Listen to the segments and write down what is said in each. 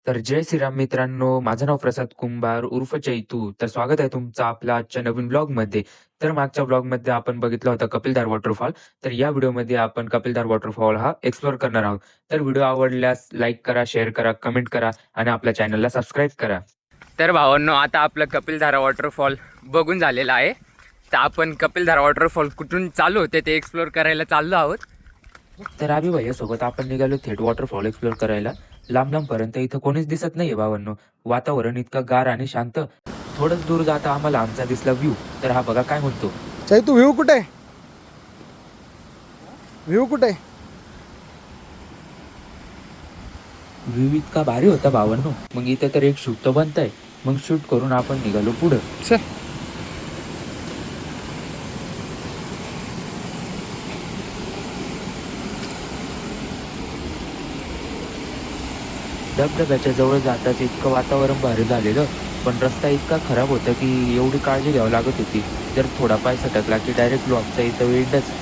तर जय श्रीराम मित्रांनो, माझं नाव प्रसाद कुंभार उर्फ चैतू. तर स्वागत आहे तुमचं आपल्या आजच्या नवीन ब्लॉगमध्ये. तर मागच्या ब्लॉगमध्ये आपण बघितला होता कपिलधार वॉटरफॉल. तर या व्हिडिओमध्ये आपण कपिलधार वॉटरफॉल हा एक्सप्लोर करणार आहोत. तर व्हिडिओ आवडल्यास लाईक करा, शेअर करा, कमेंट करा आणि आपल्या चॅनलला सबस्क्राईब करा. तर भावांनो, आता आपलं कपिलधारा वॉटरफॉल बघून झालेला आहे. तर आपण कपिलधारा वॉटरफॉल कुठून चालू होते ते एक्सप्लोर करायला चाललो आहोत. तर अभि भैयासोबत आपण निघालो थेट वॉटरफॉल एक्सप्लोर करायला. लांब लांबपर्यंत इथं कोणीच दिसत नाहीये भावांनो. वातावरण इतकं गार आणि शांत. थोडंच दूर जाता आम्हाला आमचा दिसला व्ह्यू. तर हा बघा काय म्हणतो. चैतू व्ह्यू कुठे? व्ह्यू कुठे? व्ह्यू इतका भारी होता भावांनो. मग इथं तर एक शूट तर बनतंय. मग शूट करून आपण निघालो पुढं. धबधब्याच्या जवळ जाताच इतकं वातावरण भारी झालेलं. पण रस्ता इतका खराब होता की एवढी काळजी घ्यावी लागत होती. जर थोडा पाय सटकला की डायरेक्ट ब्लॉकचा इथं वेळच.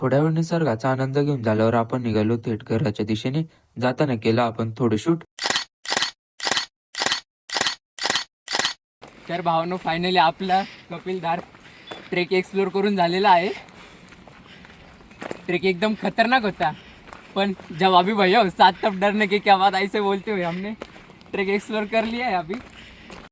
थोड्या वेळ निसर्गाचा आनंद घेऊन झाल्यावर आपण निघालो थेट घराच्या दिशेने. जाताना केला आपण थोडं शूट. तर भावांनो, फायनली आपला कपिलधार ट्रेक एक्सप्लोर करून झालेला आहे. ट्रेक एकदम खतरनाक होता, पण जब अभी भैया साथ तब डरने के क्या बात ऐसे बोलते हुए हमने ट्रेक एक्सप्लोर कर लिया है अभी.